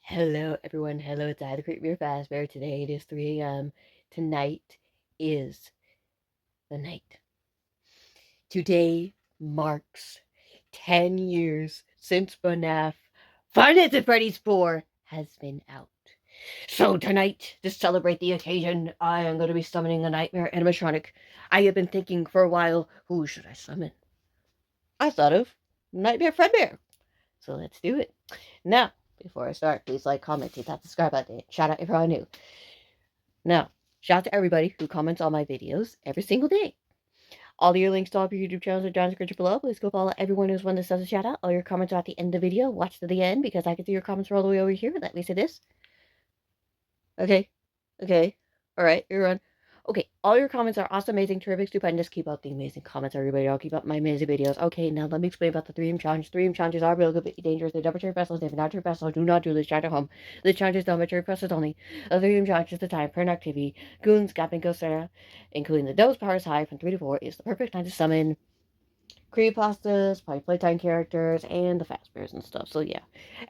Hello everyone, hello, it's I, the Creepypasta Fredbear. Today it is 3 a.m. Tonight is the night. Today marks 10 years since FNAF Five Nights at Freddy's 4 has been out. So tonight, to celebrate the occasion, I am going to be summoning a nightmare animatronic. I have been thinking for a while, who should I summon? I thought of Nightmare Fredbear. So let's do it. Now, before I start, please like, comment, hit that subscribe button. Shout out if you're new. Now, shout out to everybody who comments on my videos every single day. All your links to all of your YouTube channels are down in the description below. Please go follow everyone who's one that says a shout out. All your comments are at the end of the video. Watch to the end because I can see your comments are all the way over here. Let me say this. Okay. Alright, you're on. Okay, all your comments are awesome, amazing, terrific, stupendous. Keep up the amazing comments, everybody. I'll keep up my amazing videos. Okay, now let me explain about the 3M challenge. 3M challenges are real good, dangerous. They're double cherry vessels. If not cherry vessels, do not do this challenge at home. The challenge is done by cherry vessels only. The 3M challenge is the time for an activity. Goons, Gapping, Ghostera, including the dose powers high from 3 to 4, is the perfect time to summon creepypastas, playtime characters, and the fast bears and stuff. So yeah.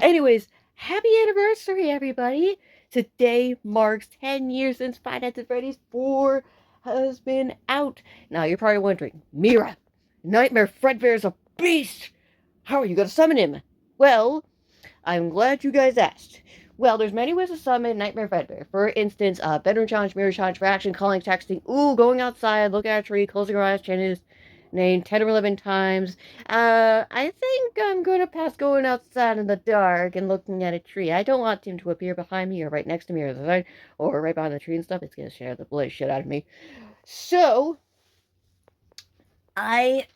Anyways, happy anniversary, everybody! Today marks 10 years since Five Nights at Freddy's 4 has been out. Now you're probably wondering, Mira, Nightmare Fredbear is a beast! How are you going to summon him? Well, I'm glad you guys asked. Well, there's many ways to summon Nightmare Fredbear. For instance, bedroom challenge, mirror challenge, for action, calling, texting, going outside, looking at a tree, closing your eyes, chanting his name 10 or 11 times. I think I'm going to pass going outside in the dark and looking at a tree. I don't want him to appear behind me or right next to me or right behind the tree and stuff. It's going to scare the bloody shit out of me. So, I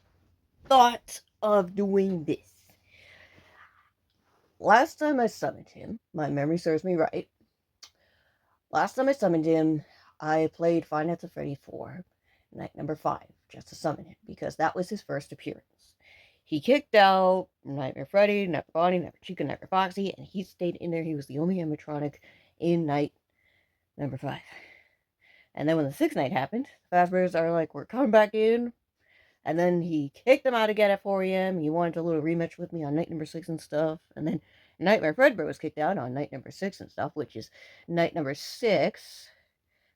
thought of doing this. Last time I summoned him, my memory serves me right. Last time I summoned him, I played Five Nights at Freddy 4, night number 5, just to summon him, because that was his first appearance. He kicked out Nightmare Freddy, Nightmare Bonnie, Nightmare Chica, Nightmare Foxy, and he stayed in there. He was the only animatronic in night number 5. And then when the 6th night happened, the Fazbears are like, we're coming back in. And then he kicked them out again at 4 a.m. He wanted a little rematch with me on night number 6 and stuff. And then Nightmare Fredbear was kicked out on night number 6 and stuff, which is night number 6.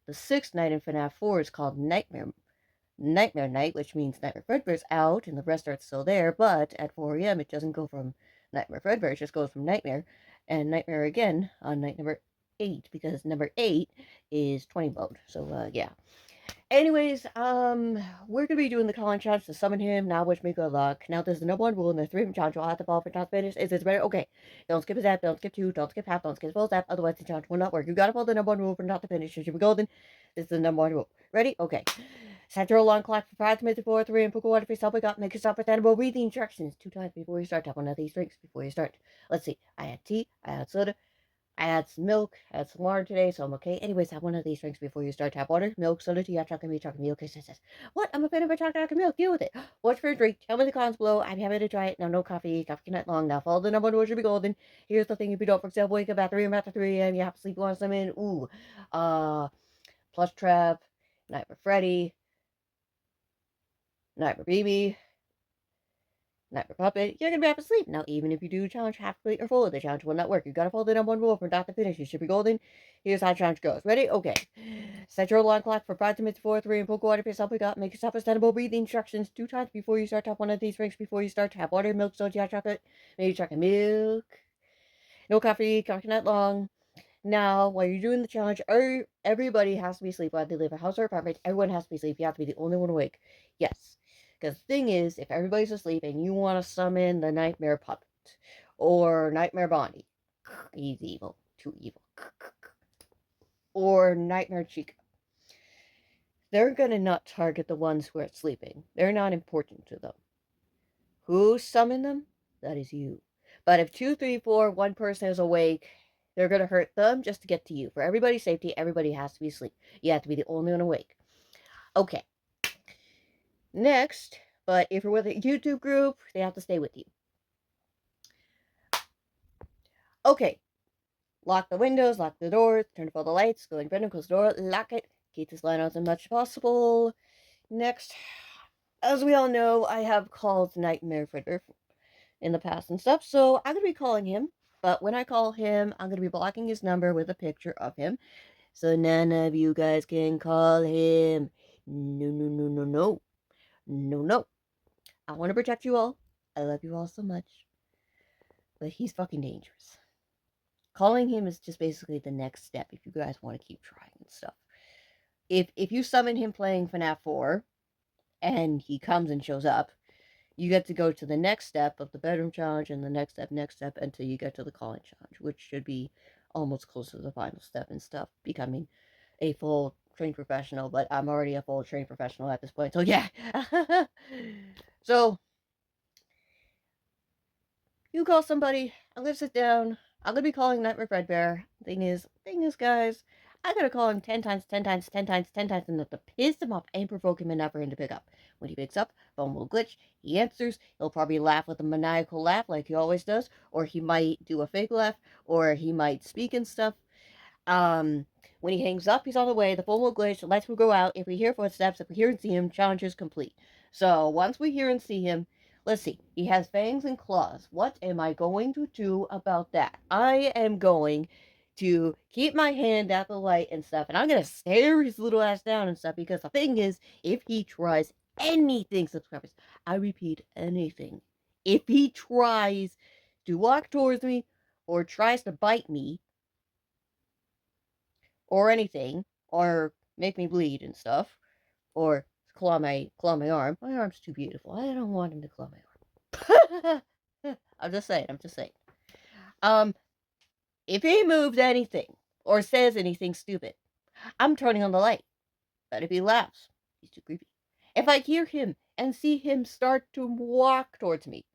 The 6th night in FNAF 4 is called Nightmare Night, which means Nightmare Fredbear's out and the rest are still there. But at 4 a.m. it doesn't go from Nightmare Fredbear, it just goes from Nightmare and Nightmare again on night number 8, because number 8 is 20 mode. So, yeah. Anyways, we're gonna be doing the calling challenge to summon him. Now wish me good luck. Now there's the number 1 rule in the 3 challenge. You'll have to follow for top finish. Is this better? Okay. Don't skip a step, don't skip 2, don't skip half, don't skip full step, otherwise the challenge will not work. You gotta follow the number 1 rule for not to finish. It should be golden. This is the number 1 rule. Ready? Okay. Set your alarm clock for 5 minutes before 3 and put water for yourself. Make yourself presentable. Read the instructions 2 times before you start. Tap one of these drinks before you start. Let's see. I had tea, I had soda, I had some milk, I had some water today, so I'm okay. Anyways, have one of these drinks before you start. Tap water, milk, soda, tea, hot chocolate, milk, okay, says. What? I'm a fan of a chocolate milk. Deal with it. Watch for a drink. Tell me the comments below. I'm happy to try it. Now, no coffee. Coffee cannot long. Now, follow the number 1 rule should be golden. Here's the thing. If you don't, for example, wake up at 3 after 3 a.m., you have to sleep. You want to summon, Plush Trap, Nightmare Freddy, Nightmare Baby, Nightmare Puppet, you're gonna be half asleep. Now, even if you do challenge half complete or full of the challenge will not work. You gotta follow the number 1 rule from start to finish. You should be golden. Here's how the challenge goes. Ready? Okay. Set your alarm clock for 5 minutes before 3 and put water for yourself. Make yourself presentable. Read the instructions 2 times before you start. Tap one of these drinks before you start. Have water, milk, soda, hot chocolate, maybe chocolate milk. No coffee. Coffee not long. Now, while you're doing the challenge, everybody has to be asleep. Whether they live in a house or apartment, everyone has to be asleep. You have to be the only one awake. Yes. Because the thing is, if everybody's asleep and you want to summon the Nightmare Puppet or Nightmare Bonnie, he's evil, too evil, or Nightmare Chica, they're going to not target the ones who are sleeping. They're not important to them. Who summoned them? That is you. But if 2, 3, 4, one person is awake, they're going to hurt them just to get to you. For everybody's safety, everybody has to be asleep. You have to be the only one awake. Okay. Next, but if you're with a YouTube group, they have to stay with you. Okay. Lock the windows, lock the doors, turn off all the lights, go in bedroom, close the door, lock it, keep this light on as much as possible. Next, as we all know, I have called Nightmare Fredbear in the past and stuff. So I'm going to be calling him. But when I call him, I'm going to be blocking his number with a picture of him. So none of you guys can call him. No, no, no, no, no. No, no. I want to protect you all. I love you all so much. But he's fucking dangerous. Calling him is just basically the next step if you guys want to keep trying and stuff. If you summon him playing FNAF 4 and he comes and shows up, you get to go to the next step of the bedroom challenge and the next step until you get to the calling challenge, which should be almost close to the final step and stuff, becoming a full trained professional. But I'm already a full trained professional at this point, so yeah. So you call somebody, I'm gonna sit down, I'm gonna be calling Nightmare Fredbear. Thing is, guys, I gotta call him 10 times, 10 times, 10 times, 10 times enough to piss him off and provoke him enough for him to pick up. When he picks up, phone will glitch, he answers, he'll probably laugh with a maniacal laugh like he always does, or he might do a fake laugh, or he might speak and stuff. When he hangs up, he's on the way, the phone will glitch, the lights will go out, if we hear footsteps, if we hear and see him, challenge is complete. So, once we hear and see him, let's see, he has fangs and claws. What am I going to do about that? I am going to keep my hand at the light and stuff, and I'm going to stare his little ass down and stuff, because the thing is, if he tries anything, subscribers, I repeat, anything, if he tries to walk towards me, or tries to bite me, or anything, or make me bleed and stuff, or claw my arm. My arm's too beautiful. I don't want him to claw my arm. I'm just saying. If he moves anything or says anything stupid, I'm turning on the light. But if he laughs, he's too creepy. If I hear him and see him start to walk towards me,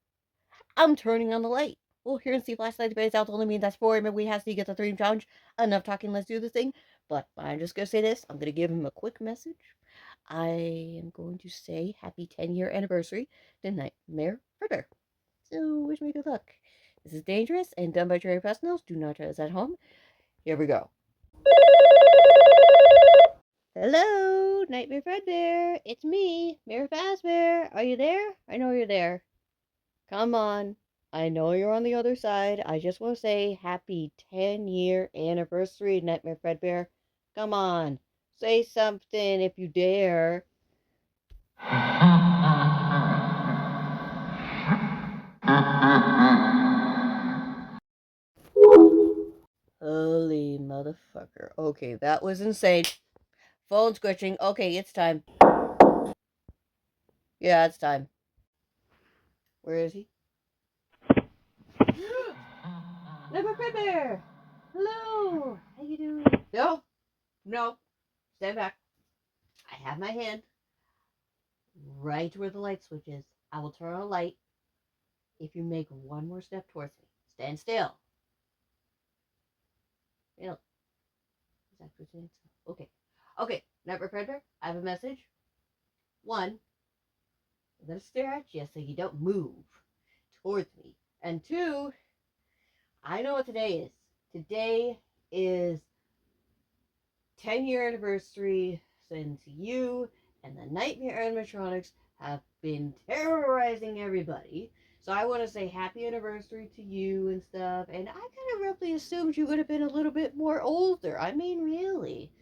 I'm turning on the light. We'll hear and see flashlights, but it's out only means that's for him, and we have to get the 3 challenge. Enough talking, let's do this thing. But I'm just gonna say this. I'm gonna give him a quick message. I am going to say happy 10-year anniversary to Nightmare Fredbear. So wish me good luck. This is dangerous and done by trained professionals. Do not try this at home. Here we go. Hello, Nightmare Fredbear. It's me, Mirror Fazbear. Are you there? I know you're there. Come on. I know you're on the other side. I just want to say happy 10-year anniversary, Nightmare Fredbear. Come on. Say something if you dare. Holy motherfucker. Okay, that was insane. Phone's glitching. Okay, it's time. Yeah, it's time. Where is he? Nightmare Fredbear! Hello! How you doing? No. Stand back. I have my hand right where the light switch is. I will turn on a light if you make one more step towards me. Stand still. Still. Okay. Okay, Nightmare Fredbear, I have a message. 1, I'm going to stare at you so you don't move towards me. And 2, I know what today is. Today is 10-year anniversary since you and the Nightmare animatronics have been terrorizing everybody. So I want to say happy anniversary to you and stuff. And I kind of roughly assumed you would have been a little bit more older. I mean, really.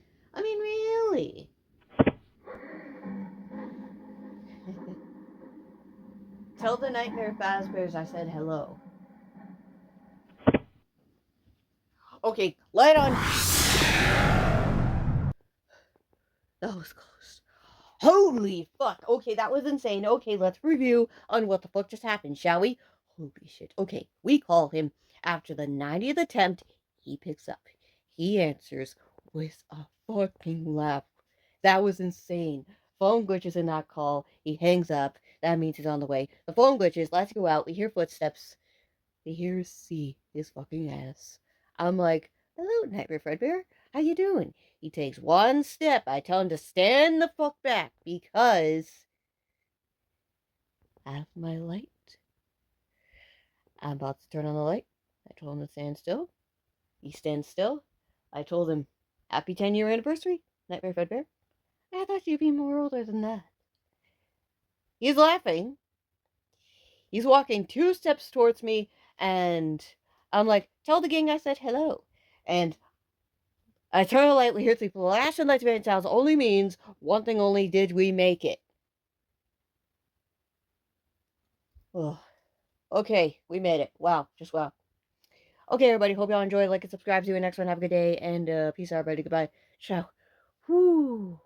Tell the Nightmare Fazbears I said hello. Okay, light on. That was close. Holy fuck. Okay, that was insane. Okay, let's review on what the fuck just happened, shall we? Holy shit. Okay, we call him. After the 90th attempt, he picks up. He answers with a fucking laugh. That was insane. Phone glitches in that call. He hangs up. That means he's on the way. The phone glitches. Let's go out. We hear footsteps. We hear see his fucking ass. I'm like, hello, Nightmare Fredbear. How you doing? He takes one step. I tell him to stand the fuck back because I have my light. I'm about to turn on the light. I told him to stand still. He stands still. I told him, happy 10-year anniversary, Nightmare Fredbear. I thought you'd be more older than that. He's laughing. He's walking 2 steps towards me, and I'm like, tell the gang I said hello. And I turn the light, hear the flash and light sounds only means one thing only, did we make it? Oh, okay, we made it. Wow, just wow. Okay, everybody, hope y'all enjoy. Like and subscribe. See you next one. Have a good day, and peace out, everybody. Goodbye. Ciao. Whoo.